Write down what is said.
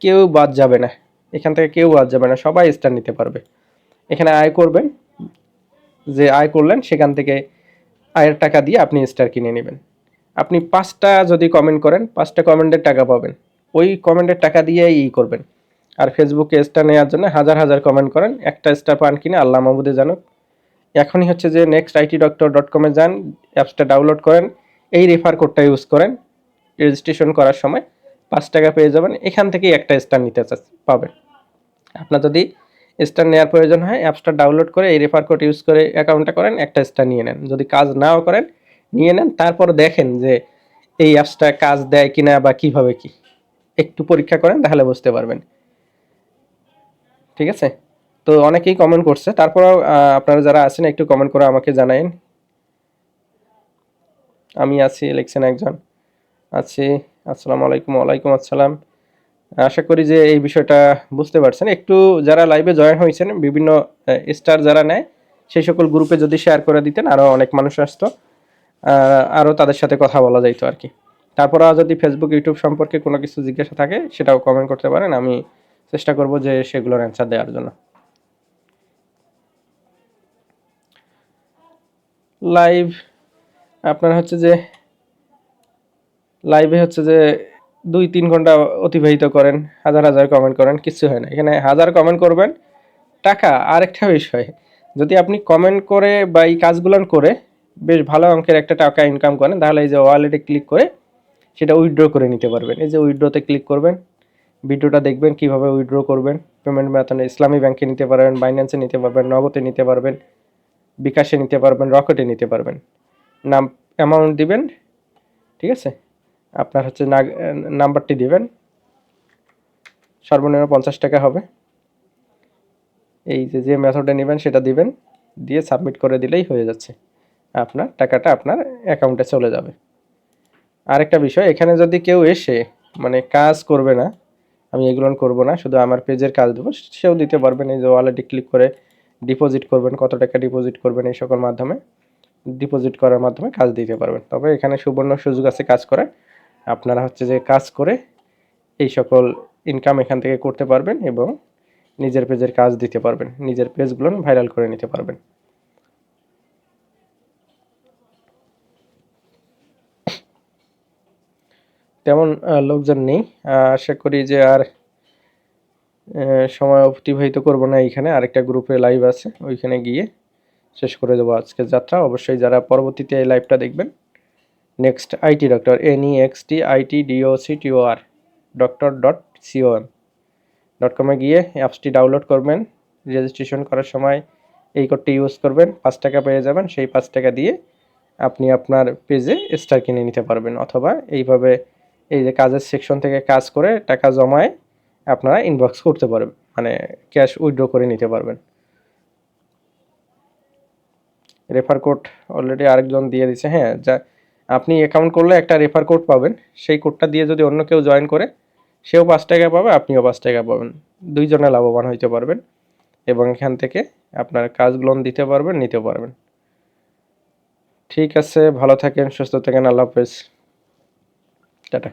কেউ বাদ যাবে না, এখান থেকে কেউ বাদ যাবে না, সবাই স্টার নিতে পারবে। এখানে আয় করবেন, যে আয় করলেন সেখান থেকে আয়ের টাকা দিয়ে আপনি স্টার কিনে নেবেন। আপনি 5টা যদি কমেন্ট করেন 5টা কমেন্টের টাকা পাবেন, ওই কমেন্টের টাকা দিয়েই করবেন। আর ফেসবুকে স্টার নেওয়ার জন্য হাজার হাজার কমেন্ট করেন, একটা স্টার পান কিনা আল্লাহ মাহবুদে জানুক। এখনই হচ্ছে যে nextitdoctor.com যান, অ্যাপসটা ডাউনলোড করেন, এই রেফার কোডটা ইউজ করেন, রেজিস্ট্রেশন করার সময় 5 টাকা পেয়ে যাবেন, এখান থেকেই একটা স্টার নিতে পাবেন। আপনার যদি স্টার নেওয়ার প্রয়োজন হয় অ্যাপসটা ডাউনলোড করে এই রেফার কোড ইউজ করে অ্যাকাউন্টটা করেন, একটা স্টার নিয়ে নেন। যদি কাজ নাও করেন নিয়ে নেন, তারপর দেখেন যে এই অ্যাপসটা কাজ দেয় কিনা বা কিভাবে কি, একটু পরীক্ষা করেন তাহলে বুঝতে পারবেন। ঠিক আছে, তো অনেকেই কমেন্ট করছে, তারপরেও আপনারা যারা আছেন একটু কমেন্ট করে আমাকে জানাইন। আমি আছি লিখছেন একজন, আছি। আসসালামু আলাইকুম। ওয়ালাইকুম আসসালাম। আশা করি যে এই বিষয়টা বুঝতে পারছেন। একটু যারা লাইভে জয়েন হয়েছেন বিভিন্ন স্টার যারা নেয় সেই সকল গ্রুপে যদি শেয়ার করে দিতেন আরও অনেক মানুষ আসতো, আরও তাদের সাথে কথা বলা যাইতো আর কি। তারপরে যদি ফেসবুক ইউটিউব সম্পর্কে কোনো কিছু জিজ্ঞাসা থাকে সেটাও কমেন্ট করতে পারেন, আমি চেষ্টা করব যে সেগুলোর অ্যান্সার দেওয়ার জন্য। লাইভ আপনার হচ্ছে যে লাইভে হচ্ছে যে 2-3 ঘন্টা অতিবাহিত করেন, হাজার হাজার কমেন্ট করেন, কিছু হয় না। এখানে হাজার কমেন্ট করবেন, টাকা আরেকটা বিষয়, যদি আপনি কমেন্ট করে বা এই কাজগুলো করে বেশ ভালো অঙ্কের একটা টাকা ইনকাম করেন, তাহলে এই যে ওয়ালেটে ক্লিক করে সেটা উইথড্র করে নিতে পারবেন। এই যে উইথড্রতে ক্লিক করবেন, ভিডিওটা দেখবেন কিভাবে উইথড্র করবেন। পেমেন্ট মেথড ইসলামী ব্যাংকে নিতে পারবেন, বাইন্যান্সে নিতে পারবেন, নগদে নিতে পারবেন, বিকাশে নিতে পারবেন, রকেটে নিতে পারবেন। নাম অ্যামাউন্ট দিবেন, ঠিক আছে, আপনার হচ্ছে নাম্বারটি দিবেন, সর্বনিম্ন 50 টাকা হবে। এই যে মেথডে নেবেন সেটা দিবেন, দিয়ে সাবমিট করে দিলেই হয়ে যাচ্ছে, আপনার টাকাটা আপনার অ্যাকাউন্টে চলে যাবে। আরেকটা বিষয়, এখানে যদি কেউ এসে মানে কাজ করবে না, আমি এগুলো করব না, শুধু আমার পেজের কাজ দেবো, সেও দিতে পারবেন। এই যে ওয়ালেটে ক্লিক করে ডিপোজিট করবেন, কত টাকা ডিপোজিট করবেন, এই সকল মাধ্যমে ডিপোজিট করার মাধ্যমে কাজ দিতে পারবেন। তবে এখানে সুবর্ণ সুযোগ আছে কাজ করার, আপনারা হচ্ছে যে কাজ করে এই সকল ইনকাম এখান থেকে করতে পারবেন এবং নিজের পেজের কাজ দিতে পারবেন, নিজের পেজগুলো ভাইরাল করে নিতে পারবেন। তেমন লোকজন নেই, আশা করি যে আর সময় অতিবাহিত করব না। এইখানে আরেকটা গ্রুপে লাইভ আছে, ওইখানে গিয়ে শেষ করে দেবো আজকের যাত্রা। অবশ্যই যারা পরবর্তীতে এই লাইভটা দেখবেন, next IT doctor NEXTITDOCTOR doctor.com গিয়ে অ্যাপসটি ডাউনলোড করবেন। রেজিস্ট্রেশন করার সময় এই কোডটি ইউজ করবেন, 5 টাকা পেয়ে যাবেন। সেই 5 টাকা দিয়ে আপনি আপনার পেজে স্টার কিনে নিতে পারবেন, অথবা এইভাবে এই যে কাজের সেকশন থেকে কাজ করে টাকা জমায় আপনারা ইনবক্স করতে পারবেন, মানে ক্যাশ উইথড্র করে নিতে পারবেন। রেফার কোড অলরেডি আরেকজন দিয়ে দিচ্ছে। হ্যাঁ, যা আপনি অ্যাকাউন্ট করলে একটা রেফার কোড পাবেন, সেই কোডটা দিয়ে যদি অন্য কেউ জয়েন করে সেও 5 টাকা পাবে, আপনিও 5 টাকা পাবেন, দুইজনে লাভবান হইতে পারবেন এবং এখান থেকে আপনার কাজগুলো দিতে পারবেন, নিতে পারবেন। ঠিক আছে, ভালো থাকেন, সুস্থ থাকেন, আল্লাহ হাফেজ, টাটা।